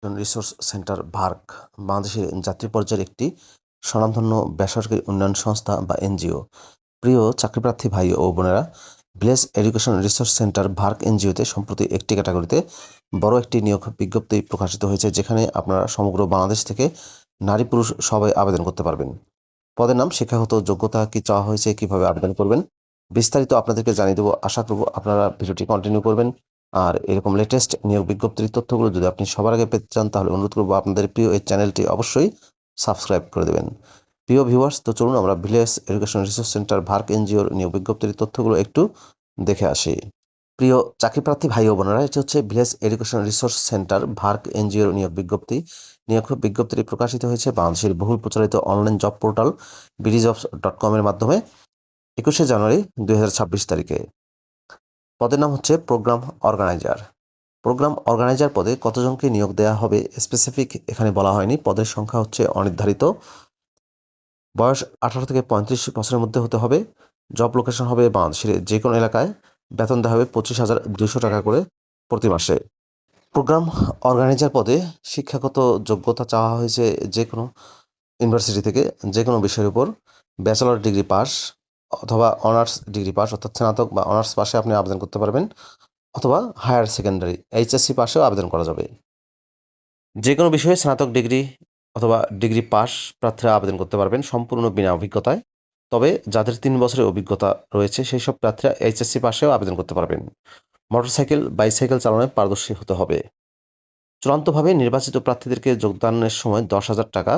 Resource centre ভার্ক বাংলাদেশের জাতীয় পর্যায়ের একটি স্বনামধন্য বেসরকারি উন্নয়ন সংস্থা বা এনজিও। প্রিয় চাকরিপ্রার্থী ভাই ও বোনেরা, ভিলেজ এডুকেশন রিসোর্স সেন্টার ভার্ক এনজিওতে সম্প্রতি একটি ক্যাটাগরিতে বড় একটি নিয়োগ বিজ্ঞপ্তি প্রকাশিত হয়েছে, যেখানে আপনারা সমগ্র বাংলাদেশ থেকে নারী পুরুষ সবাই আবেদন করতে পারবেন। পদের নাম, শিক্ষাগত যোগ্যতা কি চাওয়া হয়েছে, কিভাবে আবেদন করবেন, বিস্তারিত আপনাদেরকে জানিয়ে দেবো। আশা করব আপনারা ভিডিওটি কন্টিনিউ করবেন। আর এরকম লেটেস্ট নিয়োগ বিজ্ঞপ্তির তথ্যগুলো যদি আপনি সবার আগে পেতে চান, তাহলে অনুরোধ করবো আপনাদের প্রিয় এই চ্যানেলটি অবশ্যই সাবস্ক্রাইব করে দেবেন। প্রিয় ভিউয়ার্স, তো চলুন আমরা ভিলেজ এডুকেশন রিসোর্স সেন্টার ভার্ক এনজিওর নিয়োগ বিজ্ঞপ্তির তথ্যগুলো একটু দেখে আসি। প্রিয় চাকরিপ্রার্থী ভাই ও বোনেরা, এটি হচ্ছে ভিলেজ এডুকেশন রিসোর্স সেন্টার ভার্ক এনজিওর নিয়োগ বিজ্ঞপ্তি। নিয়োগ বিজ্ঞপ্তিটি প্রকাশিত হয়েছে বাংলাদেশের বহুল প্রচারিত অনলাইন জব পোর্টাল BDjobs.com এর মাধ্যমে 21শে জানুয়ারি 2026 তারিখে। পদের নাম হচ্ছে প্রোগ্রাম অর্গানাইজার। প্রোগ্রাম অর্গানাইজার পদে কতজনকে নিয়োগ দেওয়া হবে স্পেসিফিক এখানে বলা হয়নি। পদের সংখ্যা হচ্ছে অনির্ধারিত। বয়স 18 থেকে 35 বছরের মধ্যে হতে হবে। জব লোকেশন হবে বাংলাদেশের যে কোনো এলাকায়। বেতন দেওয়া হবে 25,200 টাকা করে প্রতি মাসে। প্রোগ্রাম অর্গানাইজার পদে শিক্ষাগত যোগ্যতা চাওয়া হয়েছে যে কোনো ইউনিভার্সিটি থেকে যে কোনো বিষয়ের উপর ব্যাচেলর ডিগ্রি পাস অথবা অনার্স ডিগ্রি পাস, অর্থাৎ স্নাতক বা অনার্স পাশে আপনি আবেদন করতে পারবেন, অথবা হায়ার সেকেন্ডারি HSC পাশেও আবেদন করা যাবে। যে কোনো বিষয়ে স্নাতক ডিগ্রি অথবা ডিগ্রি পাস প্রার্থীরা আবেদন করতে পারবেন সম্পূর্ণ বিনা অভিজ্ঞতায়। তবে যাদের 3 বছরের অভিজ্ঞতা রয়েছে সেই সব প্রার্থীরা HSC পাশেও আবেদন করতে পারবেন। মোটরসাইকেল বাইসাইকেল চালানোয় পারদর্শী হতে হবে। চূড়ান্তভাবে নির্বাচিত প্রার্থীদেরকে যোগদানের সময় 10,000 টাকা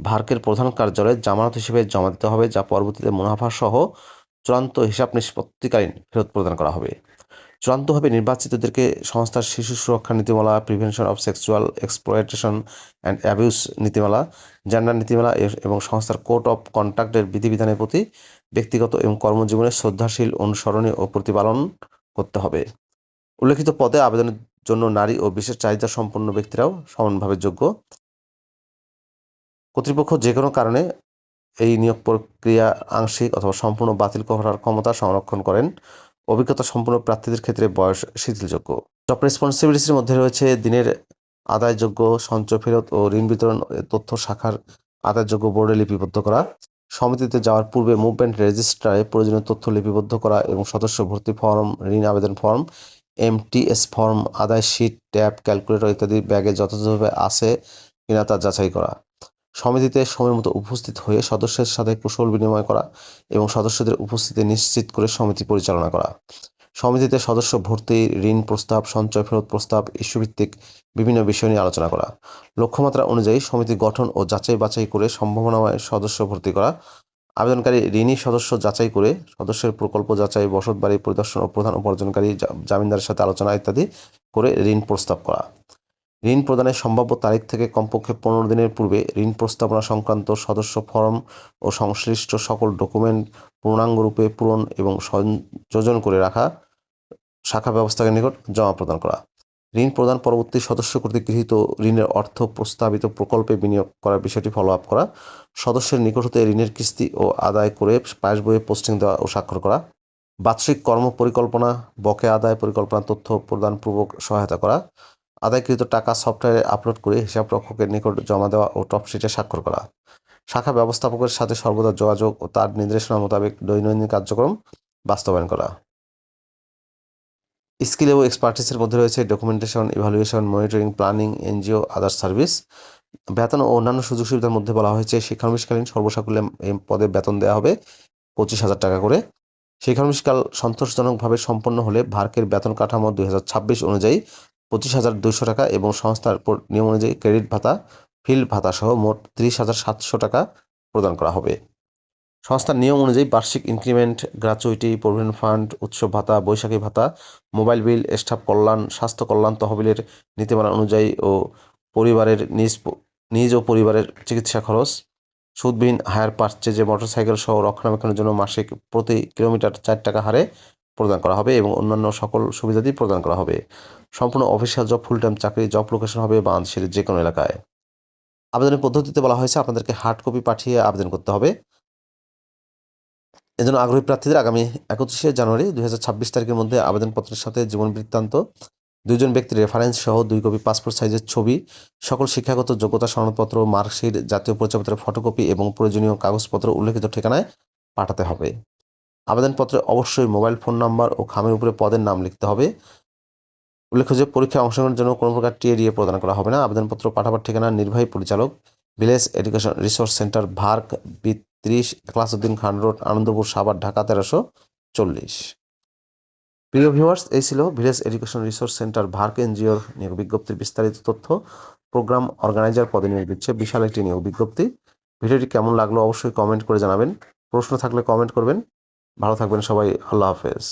ভার্কের প্রধান কার্যালয়ে জামানত হিসেবে জমা দিতে হবে, যা পরবর্তীতে মুনাফা সহ চূড়ান্ত হিসাব নিষ্পত্তিকালীন ফেরত প্রদান করা হবে। চূড়ান্তভাবে নির্বাচিতদেরকে সংস্থার শিশু সুরক্ষা নীতিমালা, prevention of sexual exploitation and abuse নীতিমালা, জেন্ডার নীতিমালা এবং সংস্থার কোড অফ কন্ডাক্টের বিধিবিধানের প্রতি ব্যক্তিগত এবং কর্মজীবনে শ্রদ্ধাশীল, অনুসরণীয় ও প্রতিপালন করতে হবে। উল্লেখিত পদে আবেদনের জন্য নারী ও বিশেষ চাহিদা সম্পন্ন ব্যক্তিরাও সমানভাবে যোগ্য। কর্তৃপক্ষ যে কোনো কারণে এই নিয়োগ প্রক্রিয়া আংশিক অথবা সম্পূর্ণ বাতিল করার ক্ষমতা সংরক্ষণ করেন। অভিজ্ঞতা সম্পন্ন প্রার্থীদের ক্ষেত্রে বয়স শিথিলযোগ্য। জব রেসপন্সিবিলিটির মধ্যে রয়েছে দিনের আদায়যোগ্য সঞ্চয় ফেরত ও ঋণ বিতরণ তথ্য শাখার আদায়যোগ্য বোর্ডে লিপিবদ্ধ করা, সমিতিতে যাওয়ার পূর্বে মুভমেন্ট রেজিস্ট্রারে প্রয়োজনীয় তথ্য লিপিবদ্ধ করা এবং সদস্য ভর্তি ফর্ম, ঋণ আবেদন ফর্ম, MTS ফর্ম, আদায় শীট, ট্যাব, ক্যালকুলেটর ইত্যাদি ব্যাগে যথাযথভাবে আছে কিনা তা যাচাই করা। সমিতিতে সময়মতো উপস্থিত হয়ে সদস্যের সাথে কুশল বিনিময় করা এবং সদস্যদের উপস্থিতি নিশ্চিত করে সমিতি পরিচালনা করা। সমিতিতে সদস্য ভর্তি, ঋণ প্রস্তাব, সঞ্চয় ফেরত প্রস্তাব, ইস্যুভিত্তিক বিভিন্ন বিষয় নিয়ে আলোচনা করা। লক্ষ্যমাত্রা অনুযায়ী সমিতি গঠন ও যাচাই বাছাই করে সম্ভাবনাময় সদস্য ভর্তি করা। আবেদনকারী ঋণী সদস্য যাচাই করে সদস্যের প্রকল্প যাচাই, বসতবাড়ি পরিদর্শন ও প্রধান উপার্জনকারী জামিনদারের সাথে আলোচনা ইত্যাদি করে ঋণ প্রস্তাব করা। ঋণ প্রদানের সম্ভাব্য তারিখ থেকে কমপক্ষে 15 দিনের পূর্বে ঋণ প্রস্তাবনা সংক্রান্ত সদস্য ফর্ম ও সংশ্লিষ্ট সকল ডকুমেন্ট পূর্ণাঙ্গরূপে পূরণ এবং সংযোজন করে রাখা শাখা ব্যবস্থাকার নিকট জমা প্রদান করা। ঋণ প্রদান পরবর্তী সদস্য কর্তৃক গৃহীত ঋণের অর্থ প্রস্তাবিত প্রকল্পে বিনিয়োগ করার বিষয়টি ফলো আপ করা। সদস্যের নিকট হতে ঋণের কিস্তি ও আদায় করে পাস বইয়ে পোস্টিং দেওয়া ও স্বাক্ষর করা। বার্ষিক কর্ম পরিকল্পনা, বকেয়া আদায় পরিকল্পনা তথ্য প্রদানপূর্বক সহায়তা করা। আদায়কৃত টাকা সফটওয়্যারে আপলোড করে হিসাবরক্ষকের নিকট জমা দেওয়া ও টপশিটে স্বাক্ষর করা। শাখা ব্যবস্থাপকের সাথে সর্বদা যোগাযোগ ও তার নির্দেশনা মোতাবেক দৈনন্দিন কার্যক্রম বাস্তবায়ন করা। স্কিল এবং এক্সপার্টিসের মধ্যে রয়েছে documentation, evaluation, monitoring, planning, NGO, others service. বেতন ও অন্যান্য সুযোগ সুবিধার মধ্যে বলা হয়েছে শিক্ষানবিশকালীন সর্বসাকুল্যে এই পদে বেতন দেওয়া হবে 25,000 টাকা করে। শিক্ষানবিশকাল সন্তোষজনকভাবে সম্পন্ন হলে ভার্কের বেতন কাঠামো 2026 অনুযায়ী 25,200 টাকা এবং সংস্থার নিয়ম অনুযায়ী ক্রেডিট ভাতা, ফিল্ড ভাতা সহ মোট 30,700 টাকা প্রদান করা হবে। সংস্থার নিয়ম অনুযায়ী বার্ষিক ইনক্রিমেন্ট, গ্র্যাচুইটি, প্রভিডেন্ট ফান্ড, উৎসব ভাতা, বৈশাখী ভাতা, মোবাইল বিল, স্টাফ কল্যাণ, স্বাস্থ্য কল্যাণ তহবিলের নীতিমালা অনুযায়ী ও পরিবারের নিজ ও পরিবারের চিকিৎসা খরচ, সুদবিহীন হায়ার পারচেজে মোটরসাইকেল সহ রক্ষণাবেক্ষণের জন্য মাসিক প্রতি কিলোমিটার 4 টাকা হারে প্রদান করা হবে এবং অন্যান্য সকল সুবিধাদি প্রদান করা হবে। সম্পূর্ণ অফিসিয়াল জব, ফুল টাইম চাকরি। জব লোকেশন হবে বাংলাদেশের যে কোনো এলাকায়। আবেদনের পদ্ধতিতে বলা হয়েছে আপনাদেরকে হার্ড কপি পাঠিয়ে আবেদন করতে হবে। এজন্য আগ্রহী প্রার্থীদের আগামী 31শে জানুয়ারি 2026 তারিখের মধ্যে আবেদনপত্রের সাথে জীবন বৃত্তান্ত, 2 জন ব্যক্তির রেফারেন্স সহ 2 কপি পাসপোর্ট সাইজের ছবি, সকল শিক্ষাগত যোগ্যতা সনদপত্র, মার্কশিট, জাতীয় পরিচয়পত্রের ফটোকপি এবং প্রয়োজনীয় কাগজপত্র উল্লেখিত ঠিকানায় পাঠাতে হবে। আবেদনপত্রে অবশ্যই মোবাইল ফোন নাম্বার ও খামের উপরে পদের নাম লিখতে হবে। উল্লেখ্য যে পরীক্ষায় অংশগ্রহণের জন্য কোনো প্রকার টিএডিএ প্রদান করা হবে না। আবেদনপত্র পাঠাবার ঠিকানা নির্বাহী পরিচালক, ভিলেজ এডুকেশন রিসোর্স সেন্টার, ভার্ক, 30 একলাসউদ্দিন খান রোড, আনন্দপুর, সাভার, ঢাকা 1340। প্রিয় ভিউয়ার্স, এই ছিল ভিলেজ এডুকেশন রিসোর্স সেন্টার ভার্ক এনজিওর নিয়োগ বিজ্ঞপ্তির বিস্তারিত তথ্য। প্রোগ্রাম অর্গানাইজার পদে নিয়োগ দিচ্ছে, বিশাল একটি নিয়োগ বিজ্ঞপ্তি। ভিডিওটি কেমন লাগলো অবশ্যই কমেন্ট করে জানাবেন। প্রশ্ন থাকলে কমেন্ট করবেন। ভালো থাকবেন সবাই। আল্লাহ হাফেজ।